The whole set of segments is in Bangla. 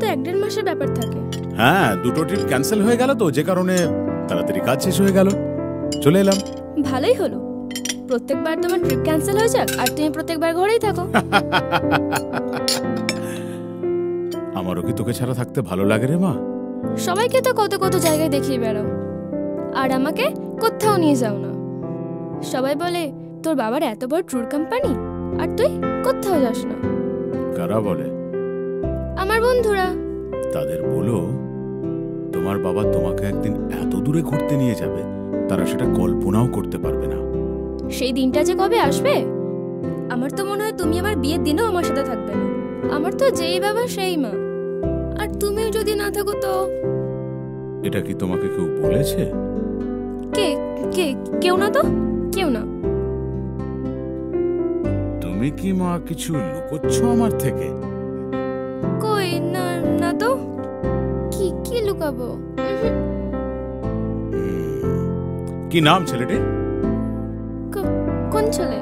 1-1.5 মাসের ব্যাপার থাকে। হ্যাঁ, দুটো ট্রিপ ক্যান্সেল হয়ে গেল তো, যে কারণে তাড়াতাড়ি কাজ শেষ হয়ে গেল, চলে এলাম। ভালোই হলো, প্রত্যেকবার তোমার ট্রিপ ক্যান্সেল হয়ে যাক আর তুমি প্রত্যেকবার ঘরেই থাকো। আমারও কি তোকে ছাড়া থাকতে ভালো লাগে রে মা? সবাইকে তো কত কত জায়গায় দেখিয়ে বেড়াও, আর আমাকে কোথাও নিয়ে যাও না। সবাই বলে তোর বাবার এত বড় ট্যুর কোম্পানি আর তুই কোথাও যাস না। কারা বলে? আমার বন্ধুরা। তাদের বলো তোমার বাবা তোমাকে একদিন এত দূরে ঘুরতে নিয়ে যাবে, তারা সেটা কল্পনাও করতে পারবে না। সেই দিনটা যে কবে আসবে, আমার তো মনে হয় তুমি আমার বিয়ের দিনেও আমার সাথে থাকবে না। আমার তো যেই বাবা সেই মা, আর তুমিও যদি না থাকো তো। এটা কি তোমাকে কেউ বলেছে? কে কে? কেউ না তো, কেউ না। তুমি কি মা কিছু লুকোচ্ছ আমার থেকে? কই না, না তো। কি কি লুকাবো? কি নাম ছেলেটি? কোন ছেলে?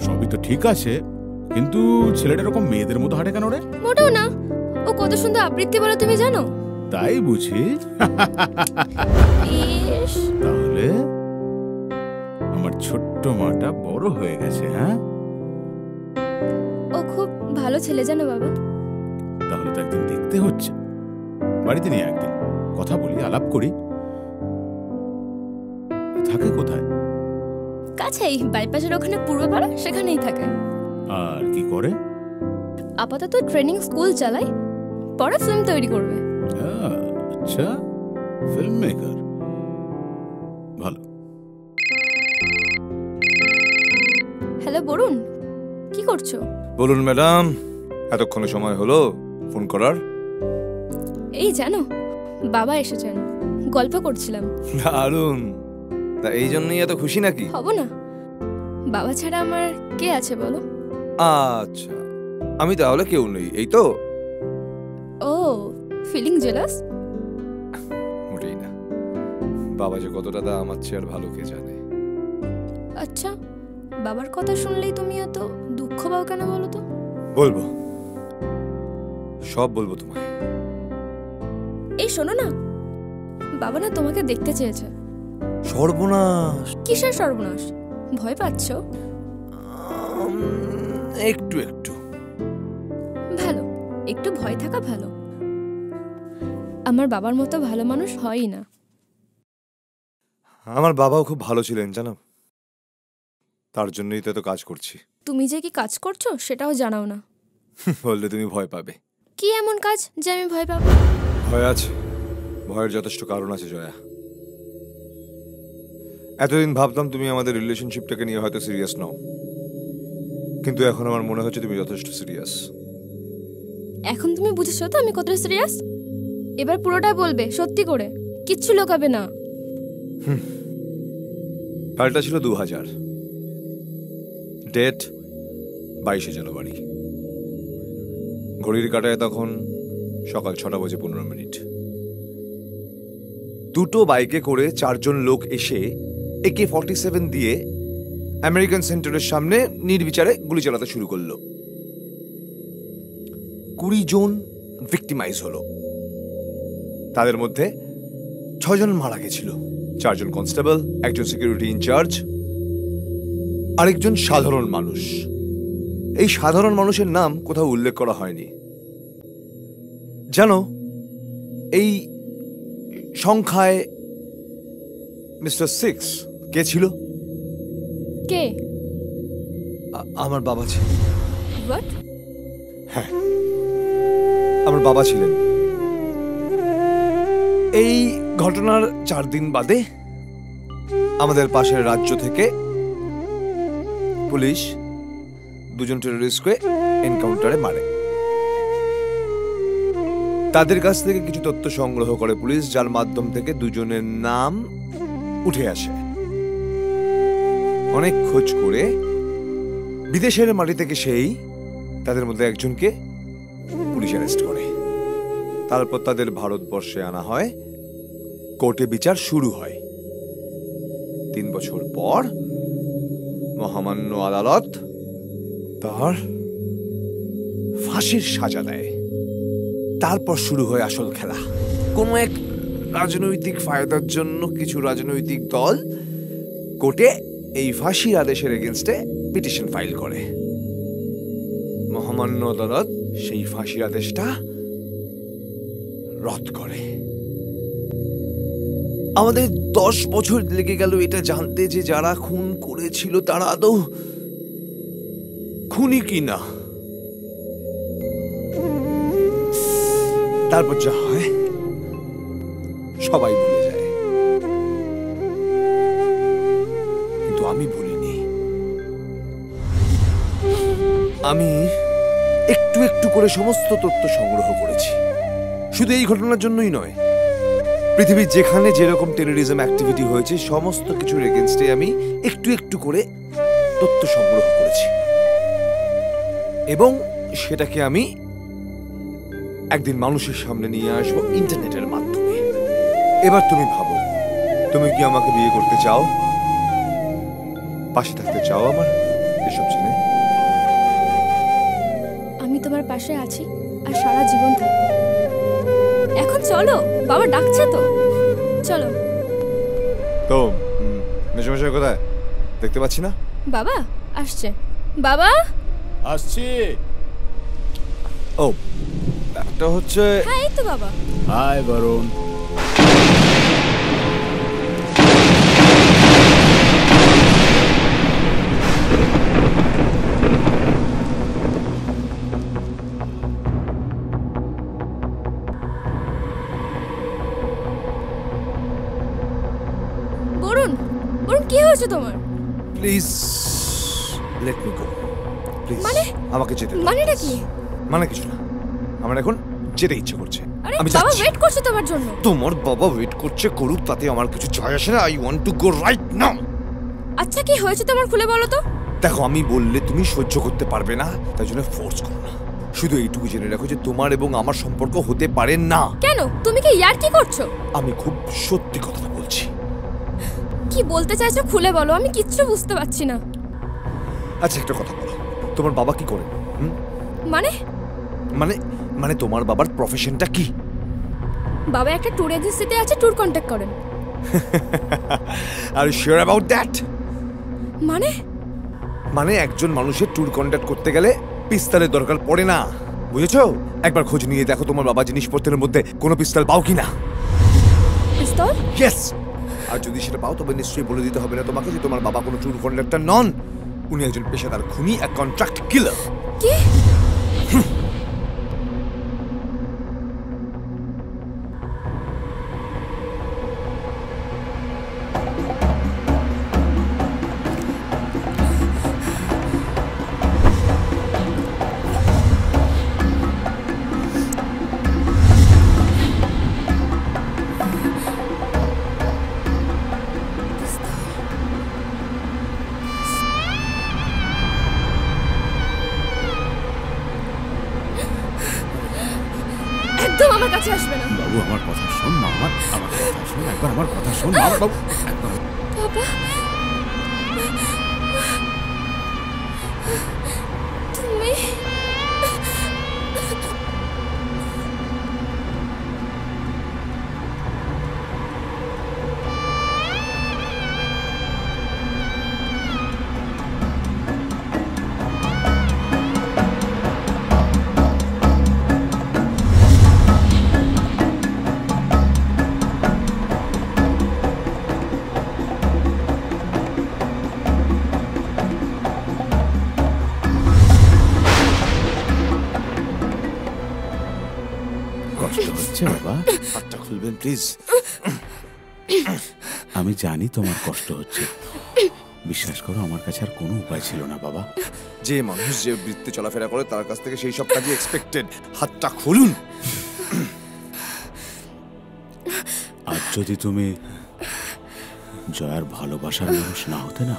সবই তো ঠিক আছে, কিন্তু ছেলেটা এরকম মেয়েদের মতো হাঁটে কেন রে? মোটেও না, ও কত সুন্দর আবৃত্তি বলে তুমি জানো? তাই বুঝি? তাহলে আমার ছোট্ট মাটা বড় হয়ে গেছে। হ্যাঁ, ও খুব ভালো ছেলে জানো বাবা। তাহলে তো একদিন দেখতে হচ্ছে, বাড়িতে নিয়ে একদিন কথা বলি, আলাপ করি। থাকে কোথায়? কাছেই, বাইপাসের ওখানে পূর্বপাড়া, সেখানেই থাকে। আর কি করে? আপাতত ট্রেনিং স্কুল চালায়, পরে ফিল্ম তৈরি করবে। আচ্ছা, ফিল্ম মেকার, ভালো। হ্যালো বরুণ, কি করছো? বলুন ম্যাডাম, এতক্ষণে সময় হলো ফোন করার? এই জানো, বাবা এসেছেন, গল্প করছিলাম। দারুণ, তা এই জন্যই এত খুশি নাকি? হব না, বাবা ছাড়া আমার কে আছে বলো? আচ্ছা, আমি তাহলে কেউ নেই, এই তো? ও, ফিলিং জেলাস? মোটেই না, বাবা যে কতটা দা আমার চেয়ে আর ভালো কে জানে। আচ্ছা, বাবার কথা শুনলেই তুমি এত দুঃখ পাও কেন বলো তো? বলবো, সব বলবো তোমায়। এই শোনো না, বাবা না তোমাকে দেখতে চেয়েছে। সর্বনাশ! কিসের সর্বনাশ? ভয় পাচ্ছো? একটু একটু। ভালো, একটু ভয় থাকা ভালো। আমার বাবার মতো ভালো মানুষ হয়ই না। আমার বাবাও খুব ভালো ছিলেন জানো, তার জন্যই তো এত কাজ করছি। তুমি যে কি কাজ করছো সেটাও জানাও না। বললে তুমি ভয় পাবে। কি এমন কাজ যে আমি ভয় পাবো? ভয় আছে, ভয়ের যথেষ্ট কারণ আছে জয়া। এতদিন ভাবতাম তুমি আমাদের রিলেশনশিপটাকে নিয়ে হয়তো সিরিয়াস নও, কিন্তু এখন আমার মনে হচ্ছে তুমি যথেষ্ট সিরিয়াস। এখন তুমি বুঝেছো তো আমি কতটা সিরিয়াস? এবার পুরোটা বলবে সত্যি করে, কিচ্ছু লুকাবে না। সালটা ছিল 2000, ডেট 22শে জানুয়ারি। ঘড়ির কাঁটায় তখন সকাল 6:15। দুটো বাইকে করে 4 জন লোক এসে AK-47 দিয়ে আমেরিকান সেন্টারের সামনে নির্বিচারে গুলি চালাতে শুরু করলো। 20 জন ভিক্টিমাইজ হলো, তাদের মধ্যে 6 জন মারা গেছিল। 4 জন কনস্টেবল, একজন সিকিউরিটি ইনচার্জ, আরেকজন সাধারণ মানুষ। এই সাধারণ মানুষের নাম কোথাও উল্লেখ করা হয়নি। জানো, এই সংখ্যায় মিস্টার 6 কে ছিল? কে? আমার বাবা ছিল। হোয়াট? হ্যাঁ, আমার বাবা ছিলেন। এই ঘটনার 4 দিন বাদে আমাদের পাশের রাজ্য থেকে পুলিশ 2 জন টেররিস্টকে এনকাউন্টারে মারে। তাদের কাছ থেকে কিছু তথ্য সংগ্রহ করে পুলিশ, যার মাধ্যম থেকে 2 জনের নাম উঠে আসে। অনেক খোঁজ করে বিদেশের মাটি থেকে সেই তাদের মধ্যে একজনকে পুলিশ অ্যারেস্ট করে। তারপর তাদের ভারতবর্ষে আনা হয়, কোর্টে বিচার শুরু হয়। 3 বছর পর মহামান্য আদালত তার ফাঁসির সাজা দেয়। তারপর শুরু হয় আসল খেলা। কোনো এক রাজনৈতিক ফায়দার জন্য কিছু রাজনৈতিক দল কোর্টে এই ফাঁসির আদেশের এগেনস্টে পিটিশন ফাইল করে। মহামান্য আদালত সেই ফাঁসির আদেশটা রদ করে। আমাদের 10 বছর লেগে গেল এটা জানতে যে যারা খুন করেছিল তারা আদৌ খুনি কিনা। তারপর যা হয় সবাই ভুলে যায়, কিন্তু আমি ভুলিনি। আমি একটু একটু করে সমস্ত তথ্য সংগ্রহ করেছি। শুধু এই ঘটনার জন্যই নয়, পৃথিবীর যেখানে যেরকম টেররিজম অ্যাক্টিভিটি হয়েছে সমস্ত কিছুর এগেনস্টে আমি একটু একটু করে তথ্য সংগ্রহ করেছি, এবং সেটাকে আমি একদিন মানুষের সামনে নিয়ে আসবো ইন্টারনেটের মাধ্যমে। এবার তুমি ভাবো, তুমি কি আমাকে বিয়ে করতে চাও? পাশে থাকতে চাও আমার এসব জেনে? আমি তোমার পাশে আছি আর সারা জীবন থাকবো। এখন চলো, বাবা ডাকছে তো, চলো। তো মেশামেশা কোথায় দেখতে পাচ্ছি না? বাবা আসছে। বাবা আসছি। ও একটা হচ্ছে। হ্যাঁ এই তো বাবা। হাই বরুণ। বরুণ, বরুণ কি হয়েছে তোমার? Please let me go, please. মানে? আমাকে যেতে দাও। মানেটা কি? মানে কিছু না, আমার এখন যেতে ইচ্ছে করছে। আরে আমি বাবা যাচ্ছি। ওয়েট করছে তোমার জন্য। তোমার বাবা ওয়েট করছে, করুক, তাতে আমার কিছু যায় আসে না। I want to go right now. আচ্ছা কি হয়েছে তোমার খুলে বলো তো। দেখো, আমি বললে তুমি সহ্য করতে পারবে না, তাই জন্য ফোর্স করো না। শুধু এইটুকু জেনে রাখো যে তোমার এবং আমার সম্পর্ক হতে পারে না। কেন? তুমি কি ইয়ার কি করছো? আমি খুব সত্যি কথা বলছি। কি বলতে চাইছো খুলে বলো, আমি কিচ্ছু বুঝতে পারছি না। আচ্ছা একটা কথা বলো, তোমার বাবা কি করেন? মানে? মানে মানে তোমার বাবার প্রফেশনটা কি? বাবা একটা ট্যুর এজেন্সিতে আছে, ট্যুর কন্ট্যাক্ট করেন। Are you sure about that? মানে? মানে একজন মানুষের ট্যুর কন্ট্যাক্ট করতে গেলে পিস্তলের দরকার পড়ে না, বুঝেছো? একবার খোঁজ নিয়ে দেখো তোমার বাবা জিনিসপত্রের মধ্যে কোনো পিস্তল পাও কিনা। পিস্তল? ইয়েস। আর যদি সেটা পাও তবে নিশ্চয়ই বলে দিতে হবে না তোমাকে যে তোমার বাবা কোনো ট্যুর কন্ট্রাক্টর নন, উনি একজন পেশাদার খুনি, এক কন্ট্রাক্ট কিলার। কি? একদম আমার কাছে আসবে না। বাবু আমার কথা শোন না, আমার কথা শোন, একবার আমার কথা শোন না বাবু, একবার। বাবা তুমি কষ্ট হচ্ছে বাবা? হাতটা খুলবেন প্লিজ। আমি জানি তোমার কষ্ট হচ্ছে, বিশ্বাস করো আমার কাছে আর কোনো উপায় ছিল না বাবা। যে মানুষ যে বৃত্তে চলাফেরা করে তার কাছ থেকে সেই সব কাজই এক্সপেক্টেড। হাতটা খুলুন। আজ যদি তুমি জয়ার ভালোবাসার মানুষ না হতে না,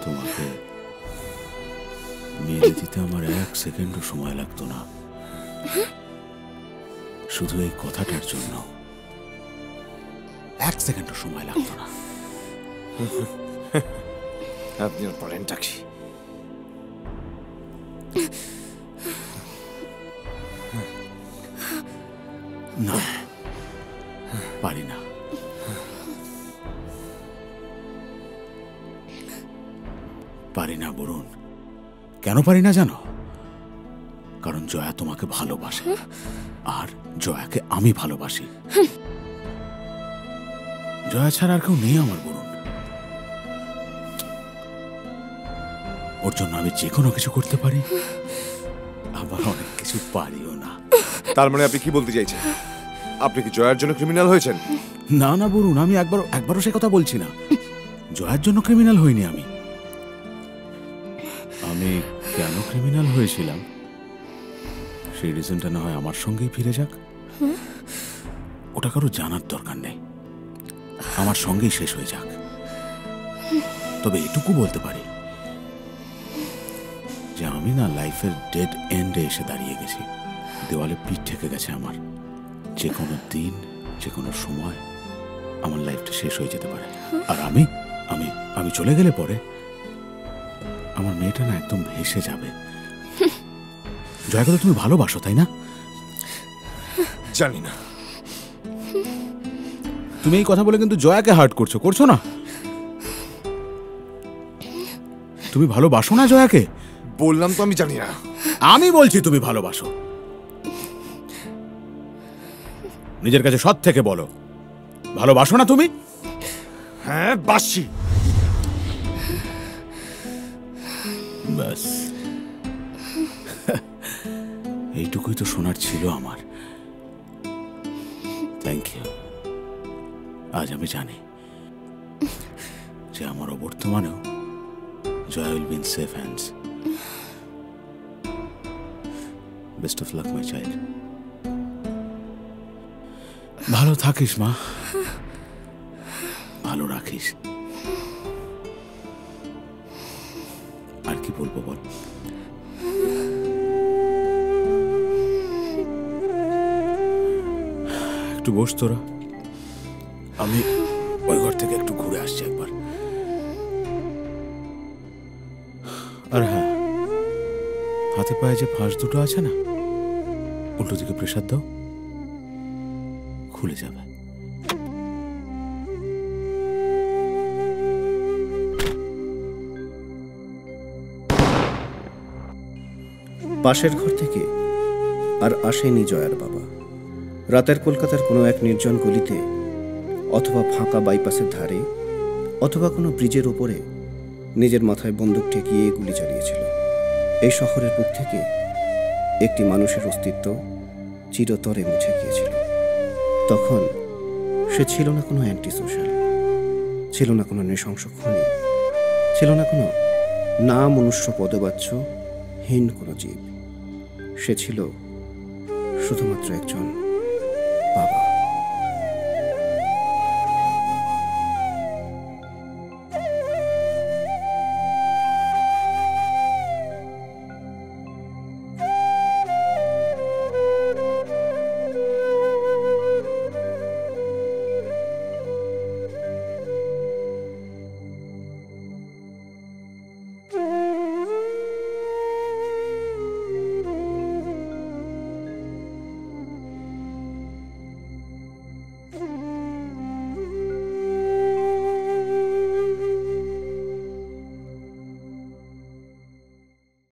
তোমাকে মেরে দিতে আমার 1 সেকেন্ডও সময় লাগতো না। শুধু এই কথাটার জন্য 1 সেকেন্ডও সময় লাগতো না। আপনি আর পড়েনটা কি? না, পারি না। পারি না বরুণ। কেন পারি না জানো? কারণ জয়া তোমাকে ভালোবাসে, আর জয়াকে আমি ভালোবাসি। জয়া ছাড়া আর কেউ নেই আমার বরুণ। ওর জন্য আমি যে কোনো কিছু করতে পারি, আবার অনেক কিছু পারিও না। তার মানে আপনি কি বলতে চাইছেন? আপনি কি জয়ার জন্য ক্রিমিনাল হয়েছেন? না না বরুণ, আমি একবারও সে কথা বলছি না। জয়ার জন্য ক্রিমিনাল হইনি আমি। আমি কেন ক্রিমিনাল হয়েছিলাম সেই রিজনটা না হয় আমার সঙ্গেই ফিরে যাক। ওটা কারো জানার দরকার নেই, আমার সঙ্গেই শেষ হয়ে যাক। তবে এটুকু বলতে পারি যে আমি না লাইফের ডেড এন্ডে এসে দাঁড়িয়ে গেছি। দেওয়ালে পিঠ ঠেকে গেছে আমার। যে কোনো দিন, যে কোনো সময় আমার লাইফটা শেষ হয়ে যেতে পারে। আর আমি আমি আমি চলে গেলে পরে আমার মেয়েটা না একদম ভেসে যাবে। জয়াকে তো তুমি ভালোবাসো, তাই না? জানি না। তুমি এই কথা বলে কিন্তু জয়াকে হার্ট করছো না? তুমি ভালোবাসো না জয়াকে? বললাম তো আমি জানি না। আমি বলছি তুমি ভালোবাসো। নিজের কাছে সৎ থেকে বলো, ভালোবাসো না তুমি? হ্যাঁ বাসি। ব্যাস, এইটুকুই তো শোনার ছিল আমার। Thank you. আজ আমি জানি যে আমার অবর্তমানেও Jaya will be in safe hands. Best of luck my child. ভালো থাকিস মা, ভালো রাখিস। আর কি বলবো বল? একটু বস তোরা, আমি ওই ঘর থেকে একটু ঘুরে আসছি একবার। আর হ্যাঁ, হাতে পায়ে যে ফাঁস দুটো আছে না, উল্টো দিকে প্রেসার দাও, খুলে যাবে। পাশের ঘর থেকে আর আসেনি জয়ার বাবা। রাতের কলকাতার কোনো এক নির্জন গলিতে, অথবা ফাঁকা বাইপাসের ধারে, অথবা কোনো ব্রিজের ওপরে নিজের মাথায় বন্দুক ঠেকিয়ে গুলি চালিয়েছিল। এই শহরের বুক থেকে একটি মানুষের অস্তিত্ব চিরতরে মুছে গিয়েছিল। তখন সে ছিল না কোনো অ্যান্টি সোশ্যাল, ছিল না কোনো নৃশংস খুনি, ছিল না কোনো না মনুষ্য পদবাচ্য হীন কোনো জীব। সে ছিল শুধুমাত্র একজন বাবা।